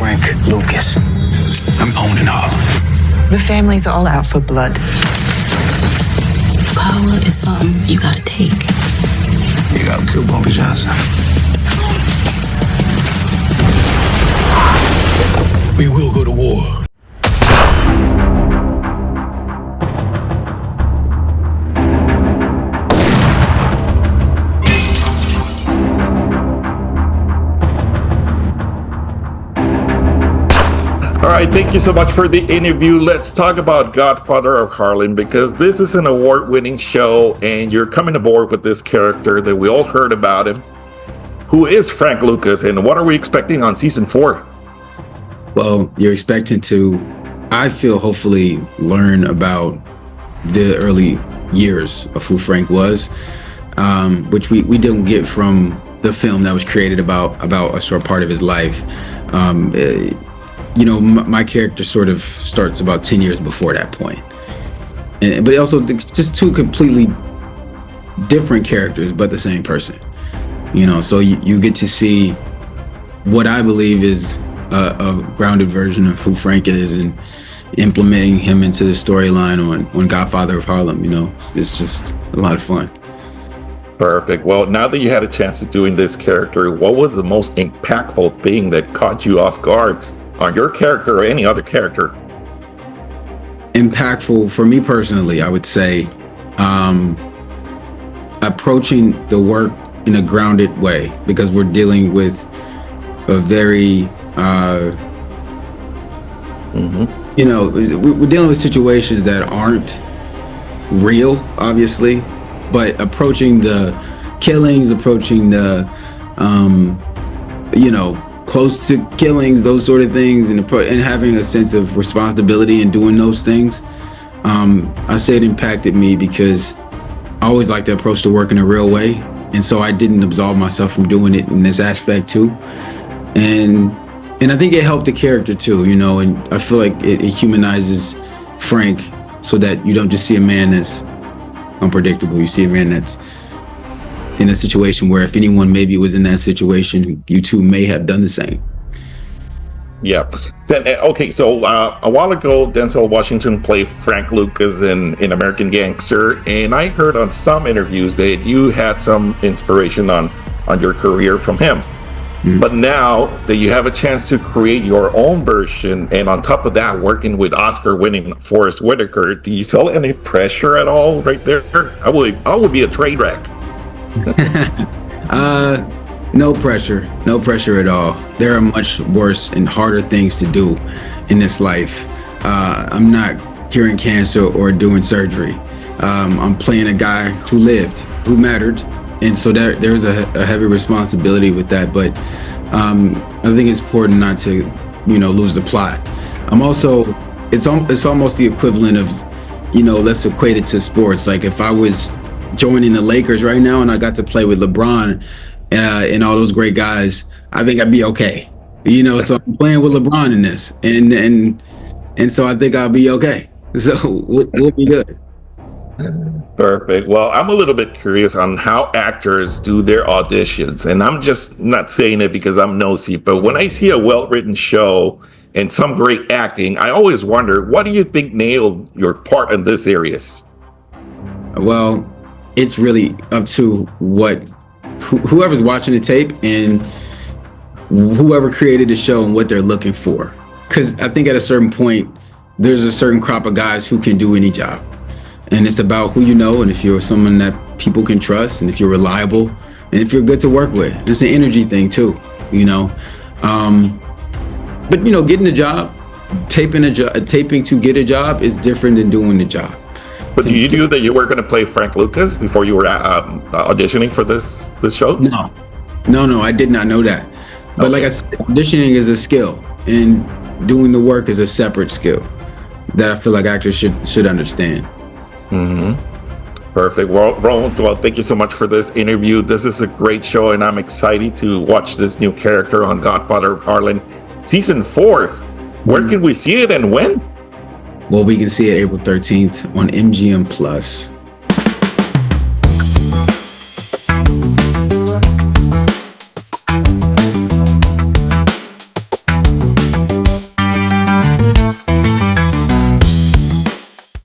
Frank Lucas. I'm owning Harlem. The family's all out for blood. Power is something you gotta take. You gotta kill Bumpy Johnson. We will go to war. All right, thank you so much for the interview. Let's talk about Godfather of Harlem, because this is an award-winning show and you're coming aboard with this character that we all heard about him. Who is Frank Lucas, and what are we expecting on season 4? Well, you're expecting to, I feel, hopefully learn about the early years of who Frank was, which we didn't get from the film that was created about a short part of his life. You know, my character sort of starts about 10 years before that point. But also just two completely different characters, but the same person. You know, so you get to see what I believe is a grounded version of who Frank is, and implementing him into the storyline on Godfather of Harlem. You know, it's just a lot of fun. Perfect. Well, now that you had a chance of doing this character, what was the most impactful thing that caught you off guard on your character or any other character? Impactful for me personally, I would say approaching the work in a grounded way, because we're dealing with a very you know, we're dealing with situations that aren't real, obviously, but approaching the killings, approaching the you know, close to killings, those sort of things, and having a sense of responsibility in doing those things. I say it impacted me because I always like to approach the work in a real way, and so I didn't absolve myself from doing it in this aspect too. And I think it helped the character too, you know, and I feel like it humanizes Frank, so that you don't just see a man that's unpredictable. You see a man that's in a situation where if anyone maybe was in that situation, you too may have done the same. Yeah. Okay, so a while ago, Denzel Washington played Frank Lucas in American Gangster, and I heard on some interviews that you had some inspiration on your career from him. But now that you have a chance to create your own version, and on top of that, working with Oscar-winning Forrest Whitaker, do you feel any pressure at all right there? I would be a train wreck. No pressure at all. There are much worse and harder things to do in this life. I'm not curing cancer or doing surgery. I'm playing a guy who lived, who mattered. And so there's a heavy responsibility with that, but I think it's important not to, you know, lose the plot. I'm also, it's almost the equivalent of, you know, let's equate it to sports. Like if I was joining the Lakers right now and I got to play with LeBron and all those great guys, I think I'd be okay. You know, so I'm playing with LeBron in this, and so I think I'll be okay. So we'll be good. Perfect. Well, I'm a little bit curious on how actors do their auditions, and I'm just not saying it because I'm nosy, but when I see a well-written show and some great acting, I always wonder, what do you think nailed your part in this areas? Well, it's really up to whoever's watching the tape and whoever created the show and what they're looking for. Because I think at a certain point, there's a certain crop of guys who can do any job. And it's about who you know, and if you're someone that people can trust, and if you're reliable, and if you're good to work with. It's an energy thing too, you know. But you know, getting a job, taping to get a job is different than doing the job. But do you knew that you were going to play Frank Lucas before you were auditioning for this show? No, I did not know that. But okay. Like I said, auditioning is a skill, and doing the work is a separate skill that I feel like actors should understand. Perfect. Well, thank you so much for this interview. This is a great show, and I'm excited to watch this new character on Godfather of Harlem season 4. Where can we see it and when? Well, we can see it April 13th on MGM Plus.